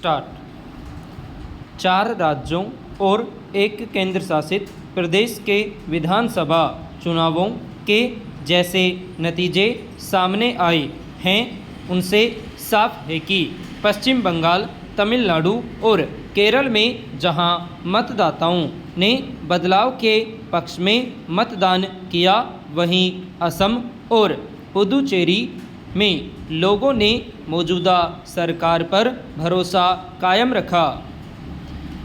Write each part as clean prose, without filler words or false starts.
Start. 4 राज्यों और एक केंद्र शासित प्रदेश के विधानसभा चुनावों के जैसे नतीजे सामने आए हैं, उनसे साफ है कि पश्चिम बंगाल, तमिलनाडु और केरल में जहां मतदाताओं ने बदलाव के पक्ष में मतदान किया, वहीं असम और पुदुचेरी में लोगों ने मौजूदा सरकार पर भरोसा कायम रखा।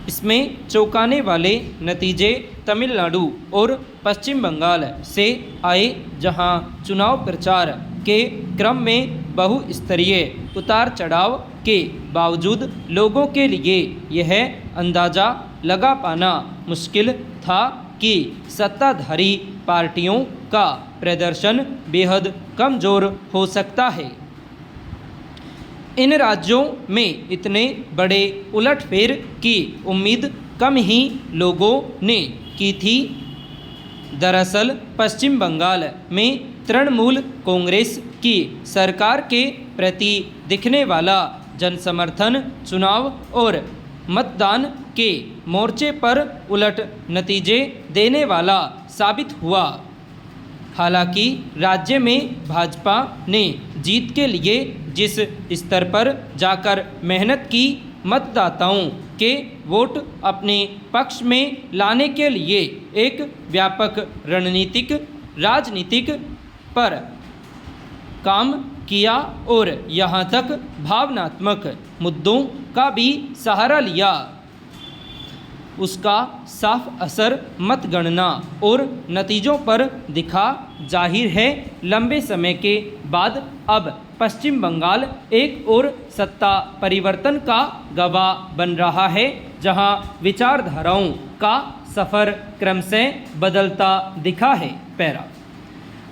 इसमें चौंकाने वाले नतीजे तमिलनाडु और पश्चिम बंगाल से आए, जहां चुनाव प्रचार के क्रम में बहुस्तरीय उतार चढ़ाव के बावजूद लोगों के लिए यह अंदाज़ा लगा पाना मुश्किल था कि सत्ताधारी पार्टियों का प्रदर्शन बेहद कमज़ोर हो सकता है। इन राज्यों में इतने बड़े उलटफेर की उम्मीद कम ही लोगों ने की थी। दरअसल पश्चिम बंगाल में तृणमूल कांग्रेस की सरकार के प्रति दिखने वाला जनसमर्थन चुनाव और मतदान के मोर्चे पर उलट नतीजे देने वाला साबित हुआ। हालांकि राज्य में भाजपा ने जीत के लिए जिस स्तर पर जाकर मेहनत की, मतदाताओं के वोट अपने पक्ष में लाने के लिए एक व्यापक राजनीतिक पर काम किया और यहाँ तक भावनात्मक मुद्दों का भी सहारा लिया, उसका साफ असर मतगणना और नतीजों पर दिखा। जाहिर है, लंबे समय के बाद अब पश्चिम बंगाल एक और सत्ता परिवर्तन का गवाह बन रहा है, जहां विचारधाराओं का सफ़र क्रमशः बदलता दिखा है। पैरा।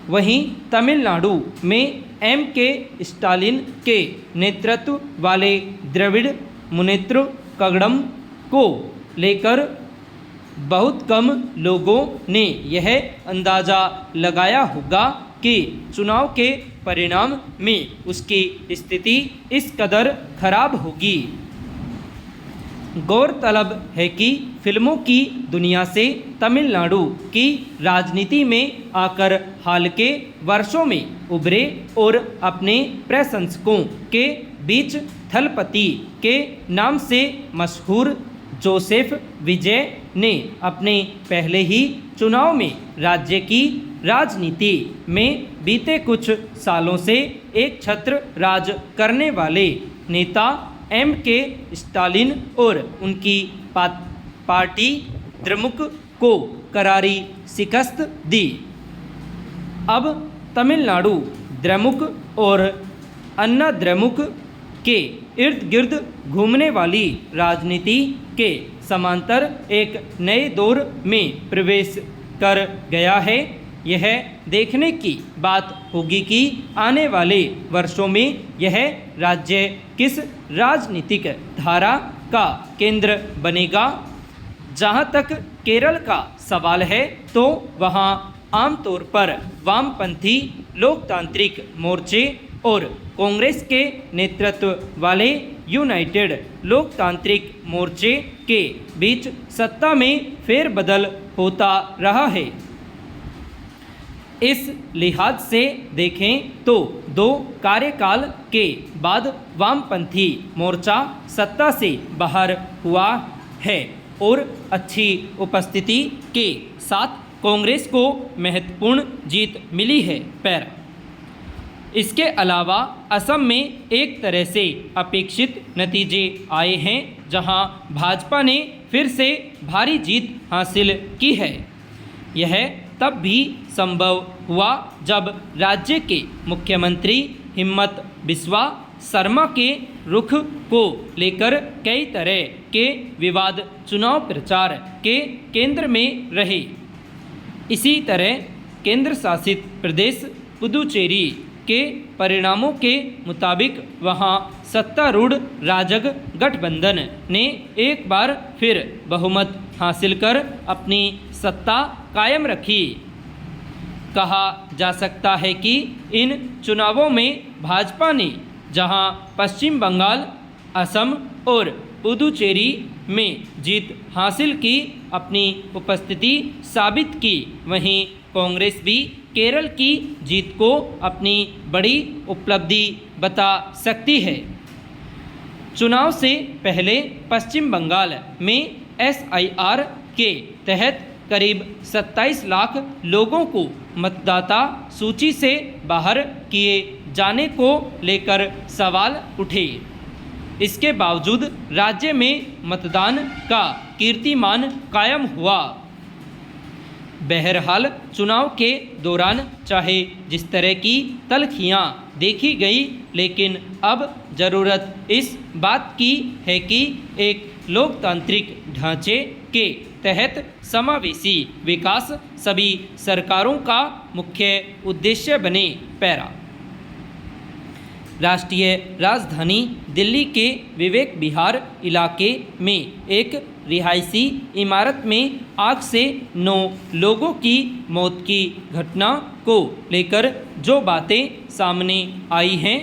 वहीं तमिलनाडु में M.K. स्टालिन के नेतृत्व वाले द्रविड़ मुनेत्र कगड़म को लेकर बहुत कम लोगों ने यह अंदाज़ा लगाया होगा कि चुनाव के परिणाम में उसकी स्थिति इस कदर खराब होगी। गौरतलब है कि फिल्मों की दुनिया से तमिलनाडु की राजनीति में आकर हाल के वर्षों में उभरे और अपने प्रशंसकों के बीच थलपति के नाम से मशहूर जोसेफ विजय ने अपने पहले ही चुनाव में राज्य की राजनीति में बीते कुछ सालों से एक छत्र राज करने वाले नेता M.K. स्टालिन और उनकी पार्टी द्रमुक को करारी शिकस्त दी। अब तमिलनाडु द्रमुक और अन्ना द्रमुक के इर्द गिर्द घूमने वाली राजनीति के समांतर एक नए दौर में प्रवेश कर गया है। यह देखने की बात होगी कि आने वाले वर्षों में यह राज्य किस राजनीतिक धारा का केंद्र बनेगा। जहां तक केरल का सवाल है, तो वहां आमतौर पर वामपंथी लोकतांत्रिक मोर्चे और कांग्रेस के नेतृत्व वाले यूनाइटेड लोकतांत्रिक मोर्चे के बीच सत्ता में फेरबदल होता रहा है। इस लिहाज से देखें तो 2 कार्यकाल के बाद वामपंथी मोर्चा सत्ता से बाहर हुआ है और अच्छी उपस्थिति के साथ कांग्रेस को महत्वपूर्ण जीत मिली है। पैरा। इसके अलावा असम में एक तरह से अपेक्षित नतीजे आए हैं, जहां भाजपा ने फिर से भारी जीत हासिल की है। यह तब भी संभव हुआ जब राज्य के मुख्यमंत्री हिम्मत बिस्वा शर्मा के रुख को लेकर कई तरह के विवाद चुनाव प्रचार के केंद्र में रहे। इसी तरह केंद्र शासित प्रदेश पुदुचेरी के परिणामों के मुताबिक वहां सत्तारूढ़ राजग गठबंधन ने एक बार फिर बहुमत हासिल कर अपनी सत्ता कायम रखी। कहा जा सकता है कि इन चुनावों में भाजपा ने जहां पश्चिम बंगाल असम और पुदुचेरी में जीत हासिल की, अपनी उपस्थिति साबित की, वहीं कांग्रेस भी केरल की जीत को अपनी बड़ी उपलब्धि बता सकती है। चुनाव से पहले पश्चिम बंगाल में SIR के तहत करीब 27 लाख लोगों को मतदाता सूची से बाहर किए जाने को लेकर सवाल उठे। इसके बावजूद राज्य में मतदान का कीर्तिमान कायम हुआ। बहरहाल चुनाव के दौरान चाहे जिस तरह की तल्खियाँ देखी गई, लेकिन अब ज़रूरत इस बात की है कि एक लोकतांत्रिक ढांचे के तहत समावेशी विकास सभी सरकारों का मुख्य उद्देश्य बने। पैरा। राष्ट्रीय राजधानी दिल्ली के विवेक विहार इलाके में एक रिहायशी इमारत में आग से 9 लोगों की मौत की घटना को लेकर जो बातें सामने आई हैं,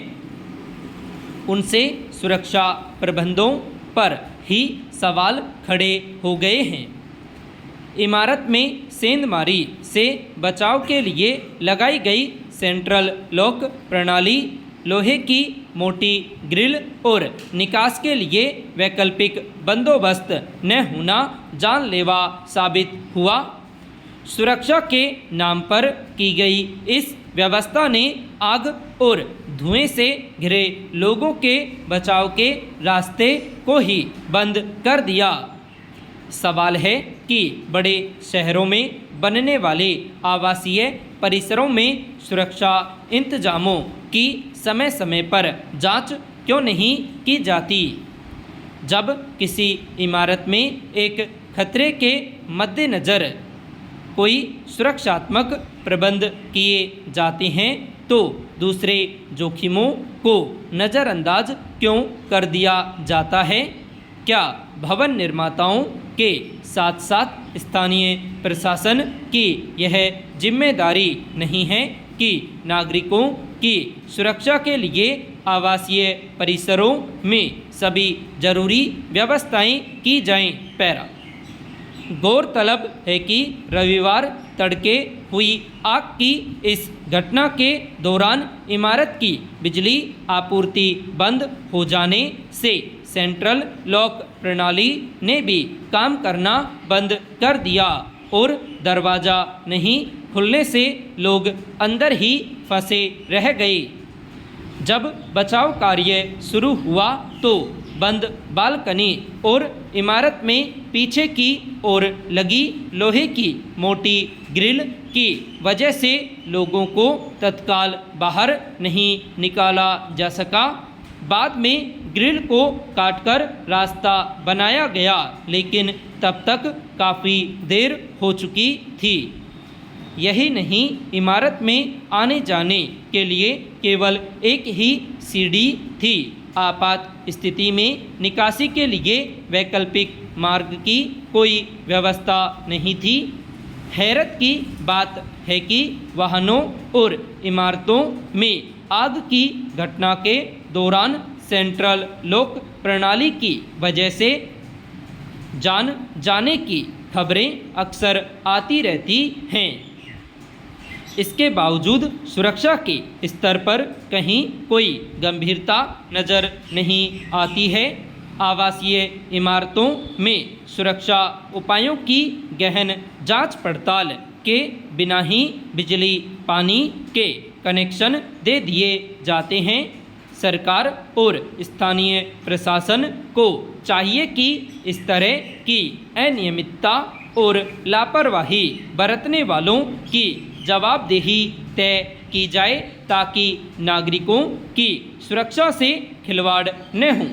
उनसे सुरक्षा प्रबंधों पर ही सवाल खड़े हो गए हैं। इमारत में सेंधमारी से बचाव के लिए लगाई गई सेंट्रल लॉक प्रणाली, लोहे की मोटी ग्रिल और निकास के लिए वैकल्पिक बंदोबस्त न होना जानलेवा साबित हुआ। सुरक्षा के नाम पर की गई इस व्यवस्था ने आग और धुएं से घिरे लोगों के बचाव के रास्ते को ही बंद कर दिया। सवाल है कि बड़े शहरों में बनने वाले आवासीय परिसरों में सुरक्षा इंतजामों की समय समय पर जांच क्यों नहीं की जाती। जब किसी इमारत में एक खतरे के मद्देनज़र कोई सुरक्षात्मक प्रबंध किए जाते हैं तो दूसरे जोखिमों को नज़रअंदाज क्यों कर दिया जाता है? क्या भवन निर्माताओं के साथ साथ स्थानीय प्रशासन की यह जिम्मेदारी नहीं है कि नागरिकों की सुरक्षा के लिए आवासीय परिसरों में सभी जरूरी व्यवस्थाएं की जाएं? पैरा। गौरतलब है कि रविवार तड़के हुई आग की इस घटना के दौरान इमारत की बिजली आपूर्ति बंद हो जाने से सेंट्रल लॉक प्रणाली ने भी काम करना बंद कर दिया और दरवाज़ा नहीं खुलने से लोग अंदर ही फंसे रह गए। जब बचाव कार्य शुरू हुआ तो बंद बालकनी और इमारत में पीछे की ओर लगी लोहे की मोटी ग्रिल की वजह से लोगों को तत्काल बाहर नहीं निकाला जा सका। बाद में ग्रिल को काटकर रास्ता बनाया गया, लेकिन तब तक काफ़ी देर हो चुकी थी। यही नहीं, इमारत में आने जाने के लिए केवल एक ही सीढ़ी थी। आपात स्थिति में निकासी के लिए वैकल्पिक मार्ग की कोई व्यवस्था नहीं थी। हैरत की बात है कि वाहनों और इमारतों में आग की घटना के दौरान सेंट्रल लॉक प्रणाली की वजह से जान जाने की खबरें अक्सर आती रहती हैं। इसके बावजूद सुरक्षा के स्तर पर कहीं कोई गंभीरता नज़र नहीं आती है। आवासीय इमारतों में सुरक्षा उपायों की गहन जांच पड़ताल के बिना ही बिजली पानी के कनेक्शन दे दिए जाते हैं। सरकार और स्थानीय प्रशासन को चाहिए कि इस तरह की अनियमितता और लापरवाही बरतने वालों की जवाबदेही तय की जाए ताकि नागरिकों की सुरक्षा से खिलवाड़ न हो।